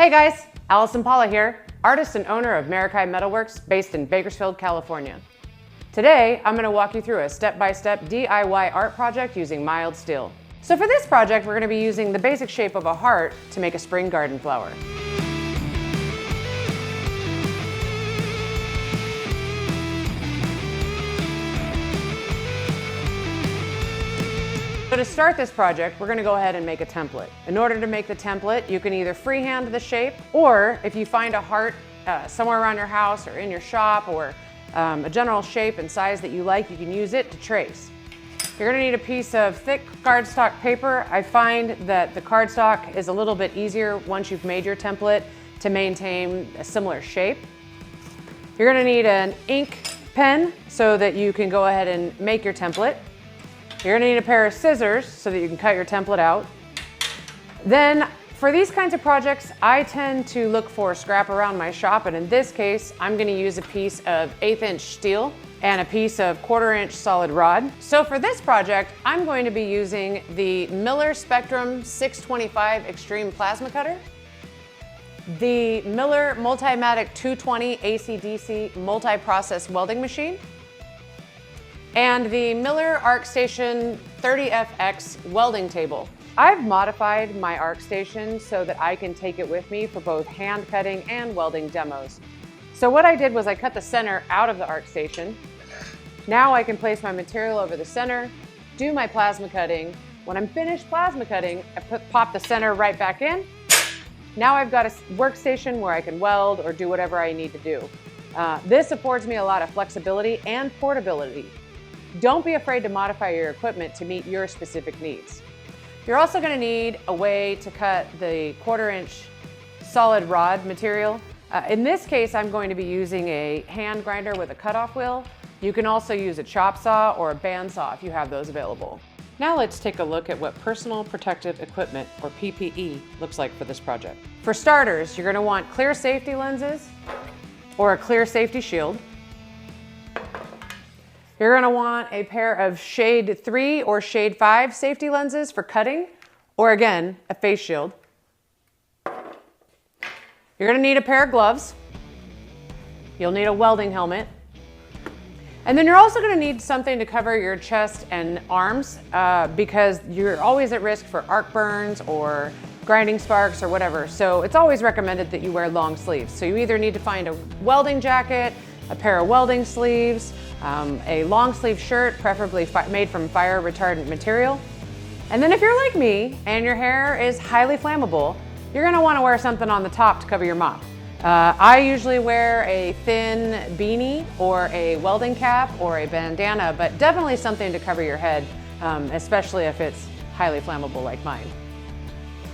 Hey guys, Aliysn Palla here, artist and owner of Meraki Metal Works based in Bakersfield, California. Today, I'm going to walk you through a step-by-step DIY art project using mild steel. So for this project, we're going to be using the basic shape of a heart to make a spring garden flower. So to start this project, we're going to go ahead and make a template. In order to make the template, you can either freehand the shape, or if you find a heart somewhere around your house or in your shop, or a general shape and size that you like, you can use it to trace. You're going to need a piece of thick cardstock paper. I find that the cardstock is a little bit easier once you've made your template to maintain a similar shape. You're going to need an ink pen so that you can go ahead and make your template. You're going to need a pair of scissors so that you can cut your template out. Then for these kinds of projects, I tend to look for scrap around my shop, and in this case, I'm going to use a piece of 1/8" steel and a piece of 1/4" solid rod. So for this project, I'm going to be using the Miller Spectrum 625 Extreme Plasma Cutter, the Miller Multimatic 220 AC/DC multi-process welding machine, and the Miller ArcStation 30FX welding table. I've modified my ArcStation so that I can take it with me for both hand cutting and welding demos. So what I did was I cut the center out of the ArcStation. Now I can place my material over the center, do my plasma cutting. When I'm finished plasma cutting, I pop the center right back in. Now I've got a workstation where I can weld or do whatever I need to do. This affords me a lot of flexibility and portability. Don't be afraid to modify your equipment to meet your specific needs. You're also going to need a way to cut the 1/4" solid rod material. In this case, I'm going to be using a hand grinder with a cutoff wheel. You can also use a chop saw or a bandsaw if you have those available. Now let's take a look at what personal protective equipment, or PPE, looks like for this project. For starters, you're going to want clear safety lenses or a clear safety shield. You're going to want a pair of shade 3 or shade 5 safety lenses for cutting, or again, a face shield. You're going to need a pair of gloves. You'll need a welding helmet. And then you're also going to need something to cover your chest and arms because you're always at risk for arc burns or grinding sparks or whatever. So it's always recommended that you wear long sleeves. So you either need to find a welding jacket, a pair of welding sleeves, a long sleeve shirt, preferably made from fire retardant material. And then if you're like me and your hair is highly flammable, you're going to want to wear something on the top to cover your mop. I usually wear a thin beanie or a welding cap or a bandana, but definitely something to cover your head, especially if it's highly flammable like mine.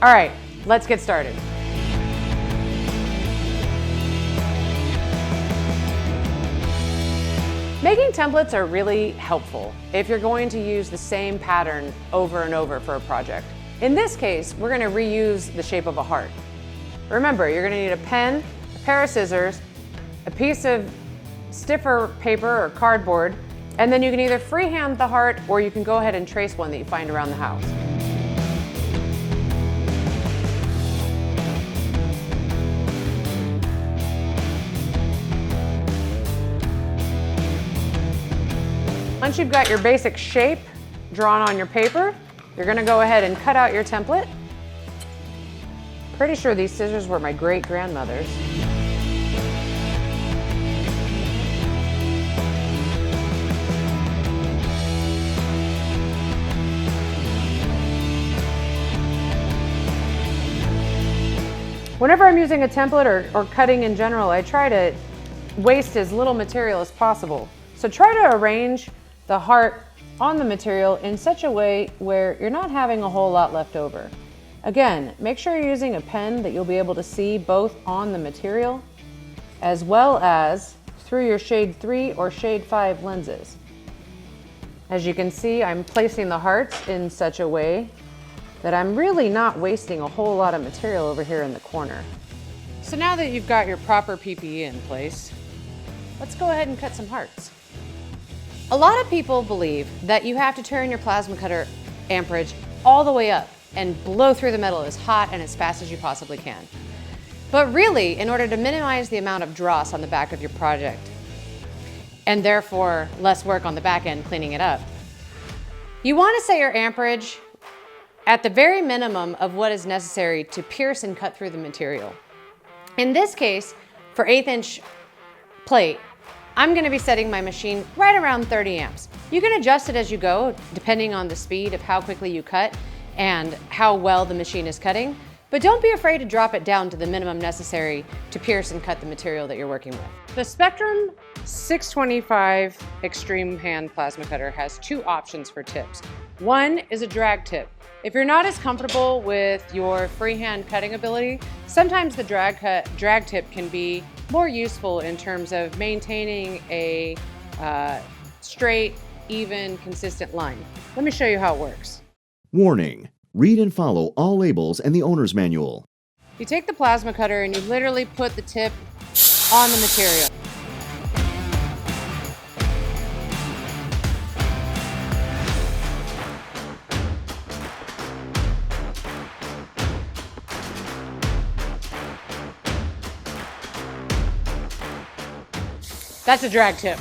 All right, let's get started. Making templates are really helpful if you're going to use the same pattern over and over for a project. In this case, we're going to reuse the shape of a heart. Remember, you're going to need a pen, a pair of scissors, a piece of stiffer paper or cardboard, and then you can either freehand the heart or you can go ahead and trace one that you find around the house. Once you've got your basic shape drawn on your paper, you're going to go ahead and cut out your template. Pretty sure these scissors were my great-grandmother's. Whenever I'm using a template or cutting in general, I try to waste as little material as possible. So try to arrange the heart on the material in such a way where you're not having a whole lot left over. Again, make sure you're using a pen that you'll be able to see both on the material as well as through your shade 3 or shade 5 lenses. As you can see, I'm placing the hearts in such a way that I'm really not wasting a whole lot of material over here in the corner. So now that you've got your proper PPE in place, let's go ahead and cut some hearts. A lot of people believe that you have to turn your plasma cutter amperage all the way up and blow through the metal as hot and as fast as you possibly can. But really, in order to minimize the amount of dross on the back of your project, and therefore less work on the back end cleaning it up, you want to set your amperage at the very minimum of what is necessary to pierce and cut through the material. In this case, for 1/8 inch plate, I'm going to be setting my machine right around 30 amps. You can adjust it as you go, depending on the speed of how quickly you cut and how well the machine is cutting. But don't be afraid to drop it down to the minimum necessary to pierce and cut the material that you're working with. The Spectrum 625 Extreme Hand Plasma Cutter has 2 options for tips. One is a drag tip. If you're not as comfortable with your freehand cutting ability, sometimes the drag tip can be more useful in terms of maintaining a straight, even, consistent line. Let me show you how it works. Warning: read and follow all labels and the owner's manual. You take the plasma cutter and you literally put the tip on the material. That's a drag tip.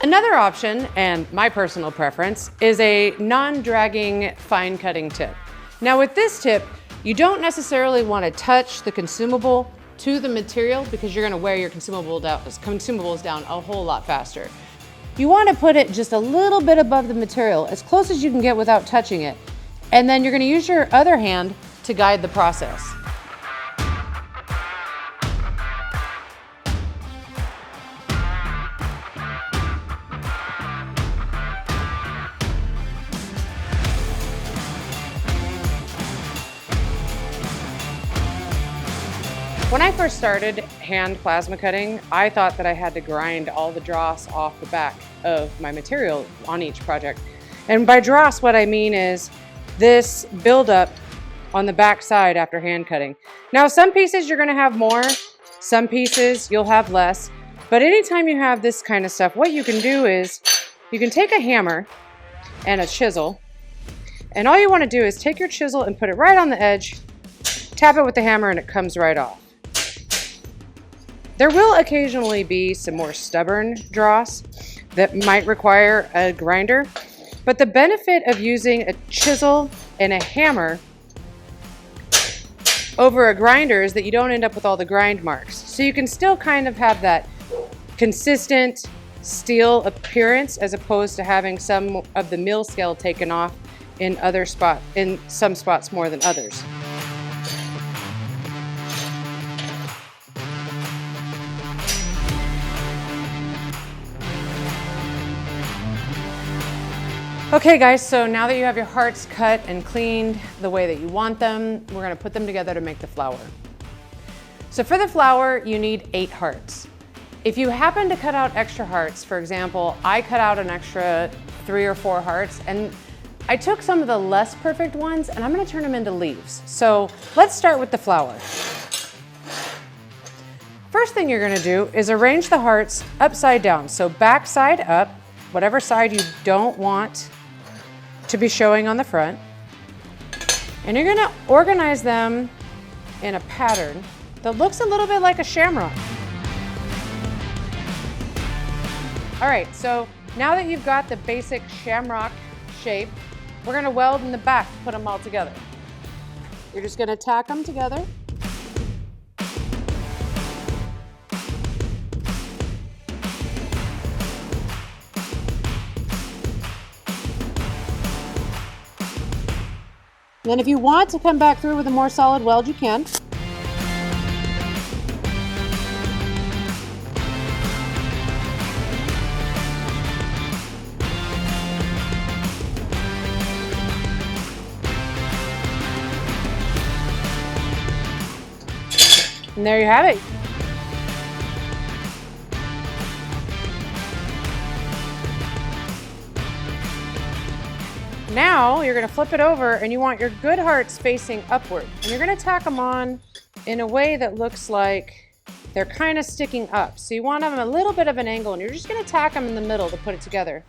Another option, and my personal preference, is a non-dragging fine cutting tip. Now with this tip, you don't necessarily want to touch the consumable to the material because you're going to wear your consumables down a whole lot faster. You want to put it just a little bit above the material, as close as you can get without touching it. And then you're going to use your other hand to guide the process. When I first started hand plasma cutting, I thought that I had to grind all the dross off the back of my material on each project. And by dross, what I mean is this buildup on the back side after hand cutting. Now, some pieces you're gonna have more, some pieces you'll have less, but anytime you have this kind of stuff, what you can do is you can take a hammer and a chisel, and all you wanna do is take your chisel and put it right on the edge, tap it with the hammer, and it comes right off. There will occasionally be some more stubborn dross that might require a grinder, but the benefit of using a chisel and a hammer over a grinder is that you don't end up with all the grind marks. So you can still kind of have that consistent steel appearance as opposed to having some of the mill scale taken off in some spots more than others. Okay guys, so now that you have your hearts cut and cleaned the way that you want them, we're gonna put them together to make the flower. So for the flower, you need 8 hearts. If you happen to cut out extra hearts, for example, I cut out an extra 3 or 4 hearts, and I took some of the less perfect ones and I'm gonna turn them into leaves. So let's start with the flower. First thing you're gonna do is arrange the hearts upside down. So back side up, whatever side you don't want to be showing on the front. And you're gonna organize them in a pattern that looks a little bit like a shamrock. All right, so now that you've got the basic shamrock shape, we're gonna weld in the back to put them all together. You're just gonna tack them together. Then if you want to come back through with a more solid weld, you can. And there you have it. Now you're going to flip it over and you want your good hearts facing upward. And you're going to tack them on in a way that looks like they're kind of sticking up. So you want them a little bit of an angle and you're just going to tack them in the middle to put it together.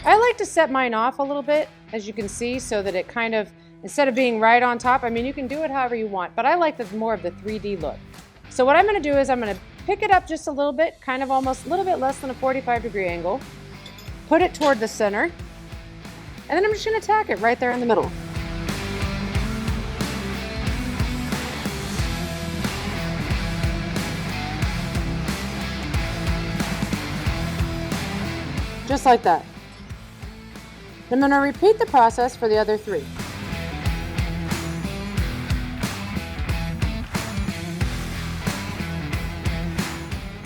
I like to set mine off a little bit, as you can see, so that it kind of, instead of being right on top, I mean, you can do it however you want, but I like more of the 3D look. So what I'm gonna do is I'm gonna pick it up just a little bit, kind of almost a little bit less than a 45-degree angle, put it toward the center, and then I'm just gonna tack it right there in the middle. Just like that. I'm gonna repeat the process for the other 3.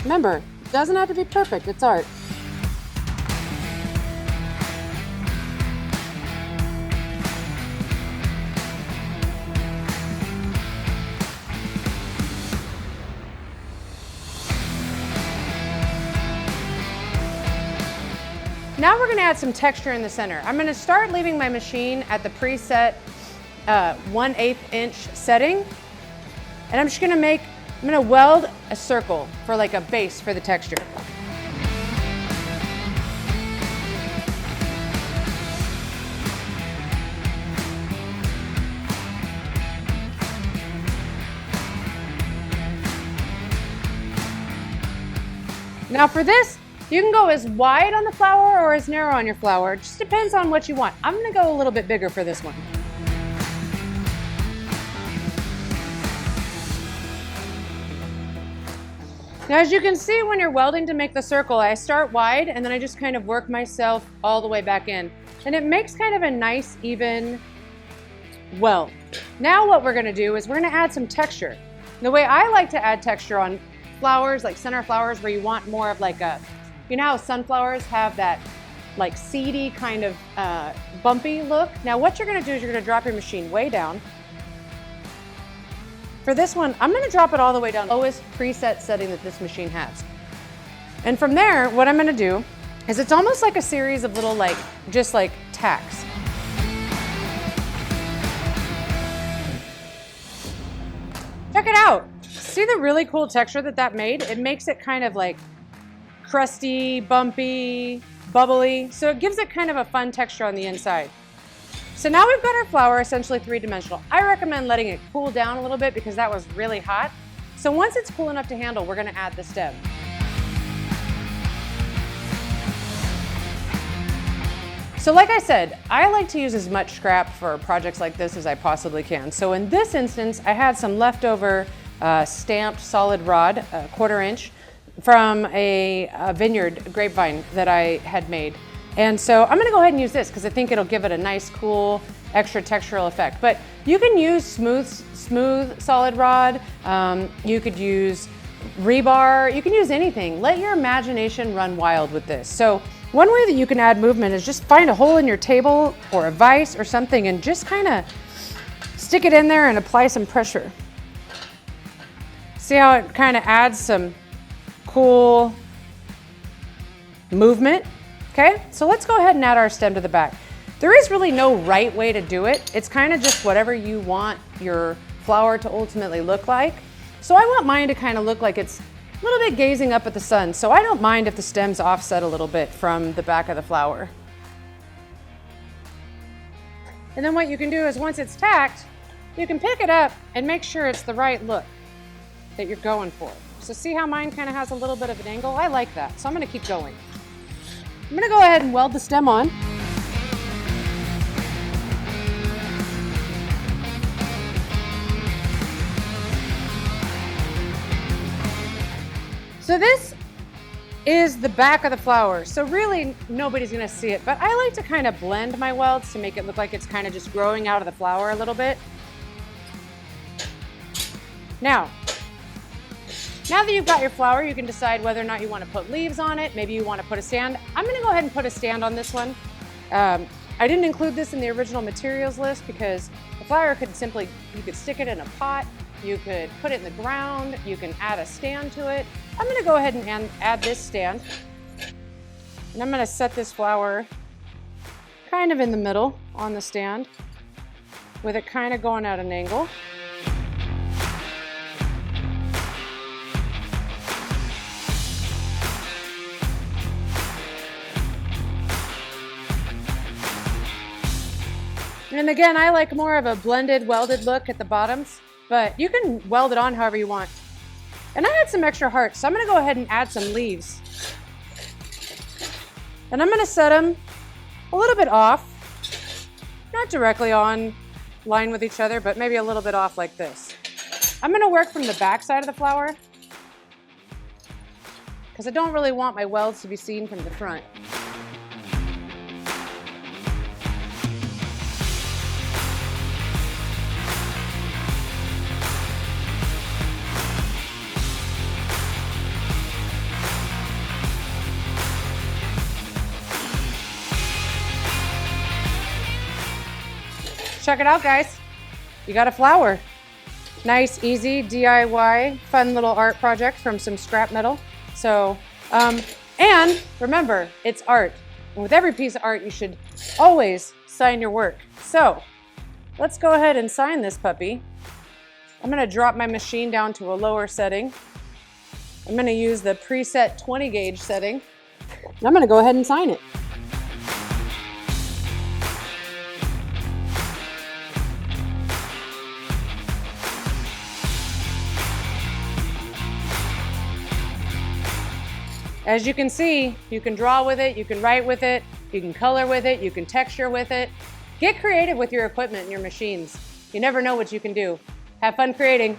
Remember, it doesn't have to be perfect, it's art. Now we're gonna add some texture in the center. I'm gonna start leaving my machine at the preset 1/8 inch setting. And I'm gonna weld a circle for like a base for the texture. Now for this, you can go as wide on the flower or as narrow on your flower. It just depends on what you want. I'm gonna go a little bit bigger for this one. Now, as you can see, when you're welding to make the circle, I start wide and then I just kind of work myself all the way back in. And it makes kind of a nice, even weld. Now what we're gonna do is we're gonna add some texture. The way I like to add texture on flowers, like center flowers, where you want more of like a, you know how sunflowers have that like seedy kind of bumpy look? Now what you're gonna do is you're gonna drop your machine way down. For this one, I'm gonna drop it all the way down, lowest preset setting that this machine has. And from there, what I'm gonna do is it's almost like a series of little just like tacks. Check it out. See the really cool texture that made? It makes it kind of like crusty, bumpy, bubbly. So it gives it kind of a fun texture on the inside. So now we've got our flower essentially 3-dimensional. I recommend letting it cool down a little bit because that was really hot. So once it's cool enough to handle, we're gonna add the stem. So like I said, I like to use as much scrap for projects like this as I possibly can. So in this instance, I had some leftover stamped solid rod, 1/4 inch, from a vineyard grapevine that I had made. And so I'm gonna go ahead and use this because I think it'll give it a nice, cool, extra textural effect. But you can use smooth solid rod. You could use rebar. You can use anything. Let your imagination run wild with this. So one way that you can add movement is just find a hole in your table or a vise or something and just kind of stick it in there and apply some pressure. See how it kind of adds some cool movement? Okay, so let's go ahead and add our stem to the back. There is really no right way to do it. It's kind of just whatever you want your flower to ultimately look like. So I want mine to kind of look like it's a little bit gazing up at the sun. So I don't mind if the stem's offset a little bit from the back of the flower. And then what you can do is once it's tacked, you can pick it up and make sure it's the right look that you're going for. So see how mine kind of has a little bit of an angle? I like that, so I'm gonna keep going. I'm gonna go ahead and weld the stem on. So this is the back of the flower. So really nobody's gonna see it, but I like to kind of blend my welds to make it look like it's kind of just growing out of the flower a little bit. Now that you've got your flower, you can decide whether or not you want to put leaves on it. Maybe you want to put a stand. I'm going to go ahead and put a stand on this one. I didn't include this in the original materials list because the flower could simply, you could stick it in a pot, you could put it in the ground, you can add a stand to it. I'm going to go ahead and add this stand. And I'm going to set this flower kind of in the middle on the stand with it kind of going at an angle. And again, I like more of a blended, welded look at the bottoms, but you can weld it on however you want. And I had some extra hearts, so I'm gonna go ahead and add some leaves. And I'm gonna set them a little bit off, not directly on line with each other, but maybe a little bit off like this. I'm gonna work from the back side of the flower because I don't really want my welds to be seen from the front. Check it out, guys. You got a flower. Nice, easy, DIY, fun little art project from some scrap metal. So, and remember, it's art. And with every piece of art, you should always sign your work. So, let's go ahead and sign this puppy. I'm gonna drop my machine down to a lower setting. I'm gonna use the preset 20 gauge setting. And I'm gonna go ahead and sign it. As you can see, you can draw with it, you can write with it, you can color with it, you can texture with it. Get creative with your equipment and your machines. You never know what you can do. Have fun creating.